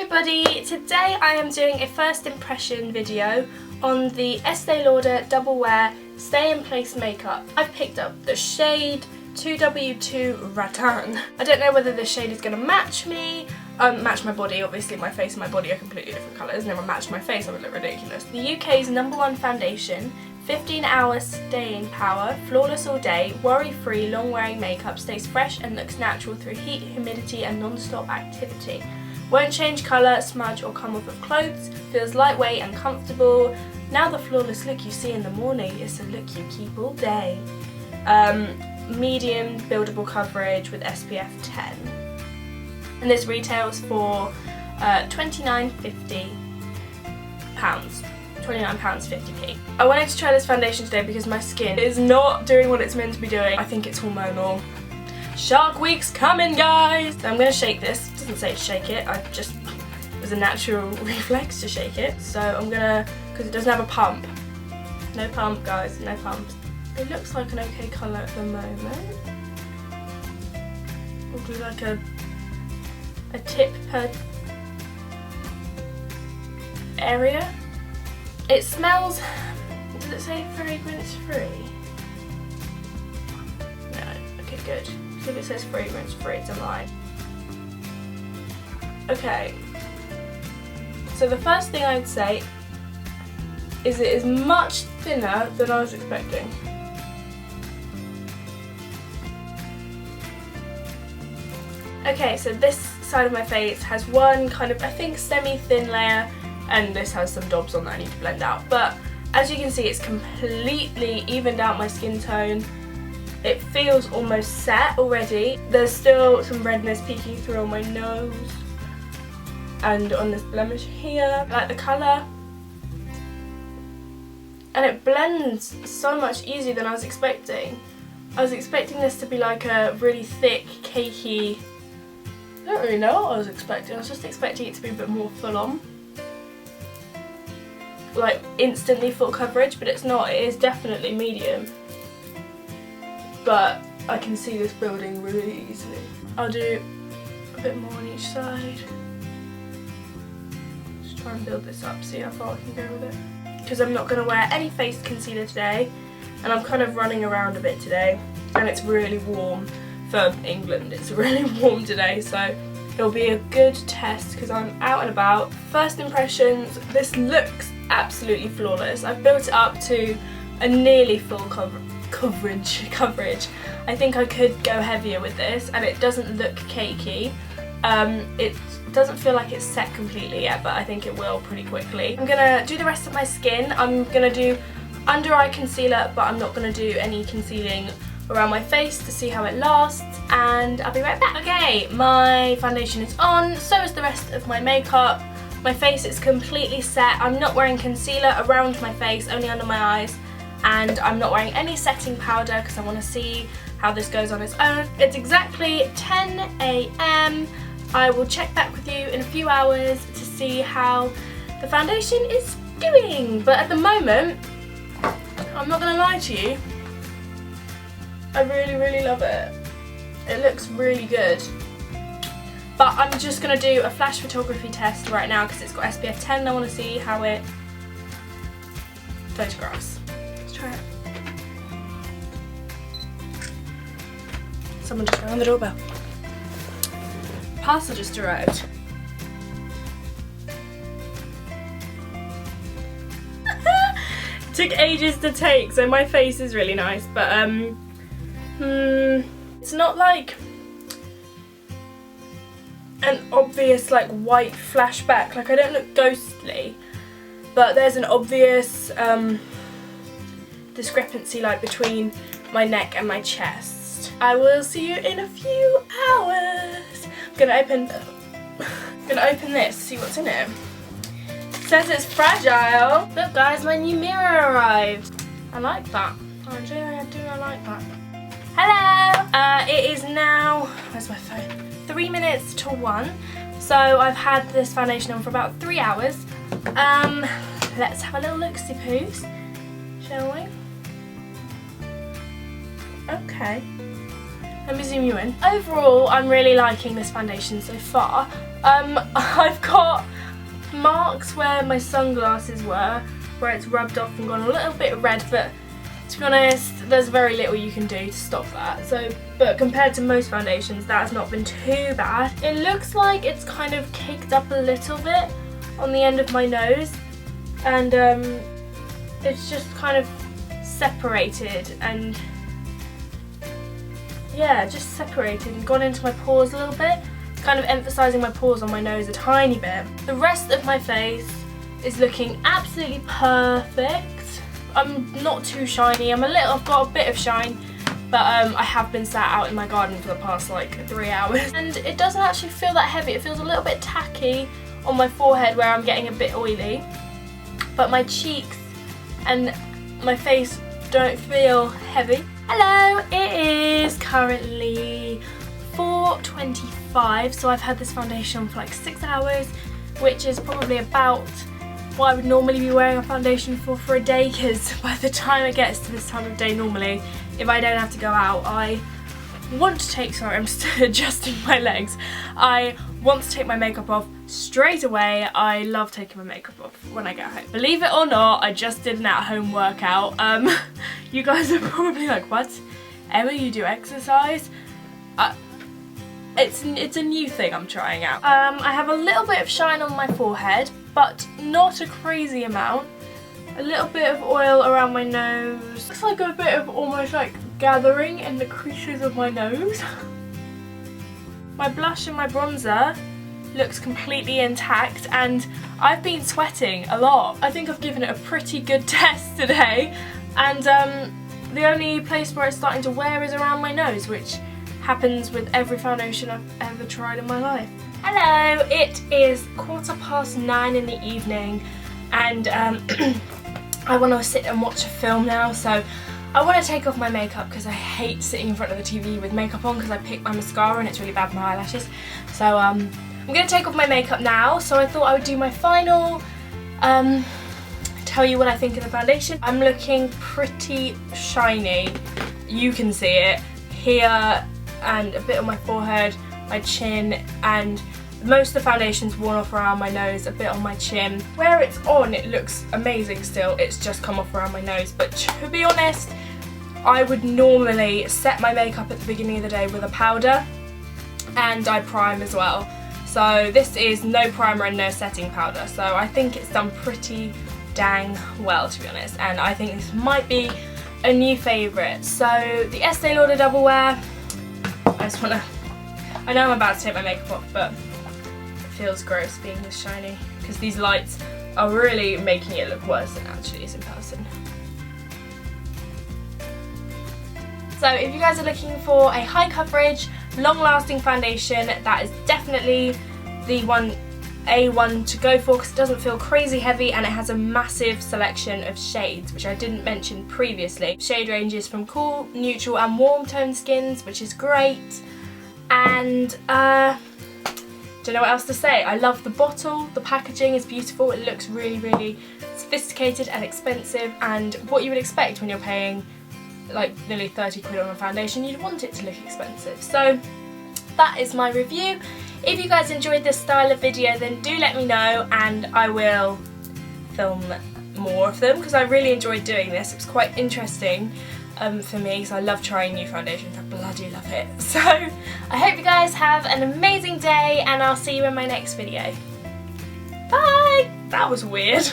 everybody! Today I am doing a first impression video on the Estee Lauder Double Wear Stay in Place makeup. I've picked up the shade 2W2 Rattan. I don't know whether this shade is going to match me, match my body. Obviously my face and my body are completely different colours. Never matched my face, I would look ridiculous. The UK's #1 foundation, 15-hour staying power, flawless all day, worry-free, long-wearing makeup, stays fresh and looks natural through heat, humidity and non-stop activity. Won't change colour, smudge or come off of clothes, feels lightweight and comfortable. Now the flawless look you see in the morning is the look you keep all day. Medium buildable coverage with SPF 10. And this retails for £29.50. £29.50p. I wanted to try this foundation today because my skin is not doing what it's meant to be doing. I think it's hormonal. Shark Week's coming, guys! So I'm going to shake this. It doesn't say shake it, it was a natural reflex to shake it. So I'm going to, because it doesn't have a pump. No pump, guys, no pumps. It looks like an okay colour at the moment. We'll do like a tip per area. It smells, does it say fragrance free? No, okay good. If it says fragrance free, it's a lie. Okay, so the first thing I'd say is it is much thinner than I was expecting. Okay, so this side of my face has one kind of, I think, semi-thin layer, and this has some dobs on that I need to blend out. But as you can see, it's completely evened out my skin tone. It feels almost set already. There's still some redness peeking through on my nose and on this blemish here. I like the colour. And it blends so much easier than I was expecting. I was expecting this to be like a really thick, cakey... I don't really know what I was expecting. I was just expecting it to be a bit more full on. Like instantly full coverage, but it's not. It is definitely medium. But I can see this building really easily. I'll do a bit more on each side. Just try and build this up, see how far I can go with it. Because I'm not going to wear any face concealer today, and I'm kind of running around a bit today, and it's really warm. For England, it's really warm today, so it'll be a good test because I'm out and about. First impressions, this looks absolutely flawless. I've built it up to a nearly full coverage. I think I could go heavier with this, and it doesn't look cakey. It doesn't feel like it's set completely yet, but I think it will pretty quickly. I'm gonna do the rest of my skin. I'm gonna do under eye concealer, but I'm not gonna do any concealing around my face to see how it lasts, and I'll be right back. Okay, my foundation is on, so is the rest of my makeup. My face is completely set. I'm not wearing concealer around my face, only under my eyes, and I'm not wearing any setting powder because I want to see how this goes on its own. It's exactly 10 AM. I will check back with you in a few hours to see how the foundation is doing, but at the moment, I'm not going to lie to you, I really love it. It looks really good. But I'm just going to do a flash photography test right now because it's got SPF 10 and I want to see how it photographs. Let's try it. Someone just rang the doorbell. Parcel just arrived. Took ages to take, so my face is really nice, but it's not like an obvious like white flashback, like I don't look ghostly, but there's an obvious discrepancy like between my neck and my chest. I will see you in a few hours. I'm gonna open this, see what's in it. It says it's fragile. Look guys, my new mirror arrived. I like that. I do like that. Hello! It is now, where's my phone? 3 minutes to 1. So I've had this foundation on for about 3 hours. Let's have a little look-see-poos, shall we? Okay. Let me zoom you in. Overall, I'm really liking this foundation so far. I've got marks where my sunglasses were, where it's rubbed off and gone a little bit red, but to be honest, there's very little you can do to stop that. So, but compared to most foundations, that has not been too bad. It looks like it's kind of caked up a little bit on the end of my nose, and it's just kind of separated and yeah, just separated and gone into my pores a little bit. It's kind of emphasising my pores on my nose a tiny bit. The rest of my face is looking absolutely perfect. I'm not too shiny. I've got a bit of shine, but I have been sat out in my garden for the past like 3 hours, and it doesn't actually feel that heavy. It feels a little bit tacky on my forehead where I'm getting a bit oily, but my cheeks and my face don't feel heavy. Hello, it is currently 4:25, so I've had this foundation on for like 6 hours, which is probably about what I would normally be wearing a foundation for a day, because by the time it gets to this time of day normally, if I don't have to go out, I want to take, sorry I'm just adjusting my legs, I want to take my makeup off straight away. I love taking my makeup off when I get home. Believe it or not, I just did an at-home workout. You guys are probably like, what? Emma, you do exercise? It's a new thing I'm trying out. I have a little bit of shine on my forehead, but not a crazy amount. A little bit of oil around my nose. Looks like a bit of almost like gathering in the creases of my nose. My blush and my bronzer looks completely intact, and I've been sweating a lot. I think I've given it a pretty good test today, and the only place where it's starting to wear is around my nose, which happens with every foundation I've ever tried in my life. Hello, it is 9:15 in the evening, and I want to sit and watch a film now, so I want to take off my makeup because I hate sitting in front of the TV with makeup on because I picked my mascara and it's really bad for my eyelashes. So I'm going to take off my makeup now, so I thought I would do my final, tell you what I think of the foundation. I'm looking pretty shiny, you can see it here, and a bit on my forehead, my chin, and most of the foundation's worn off around my nose, a bit on my chin. Where it's on, it looks amazing still, it's just come off around my nose, but to be honest, I would normally set my makeup at the beginning of the day with a powder, and I prime as well. So this is no primer and no setting powder, so I think it's done pretty dang well, to be honest, and I think this might be a new favourite. So the Estee Lauder Double Wear, I know I'm about to take my makeup off, but it feels gross being this shiny because these lights are really making it look worse than it actually is in person. So if you guys are looking for a high coverage, long lasting foundation, that is definitely the A1 to go for, because it doesn't feel crazy heavy and it has a massive selection of shades, which I didn't mention previously. Shade ranges from cool, neutral and warm toned skins, which is great. And don't know what else to say. I love the bottle, the packaging is beautiful, it looks really, really sophisticated and expensive, and what you would expect when you're paying like nearly 30 quid on a foundation, you'd want it to look expensive. So that is my review. If you guys enjoyed this style of video, then do let me know and I will film more of them, because I really enjoyed doing this. It was quite interesting for me, because I love trying new foundations. I bloody love it. So I hope you guys have an amazing day, and I'll see you in my next video. Bye! That was weird.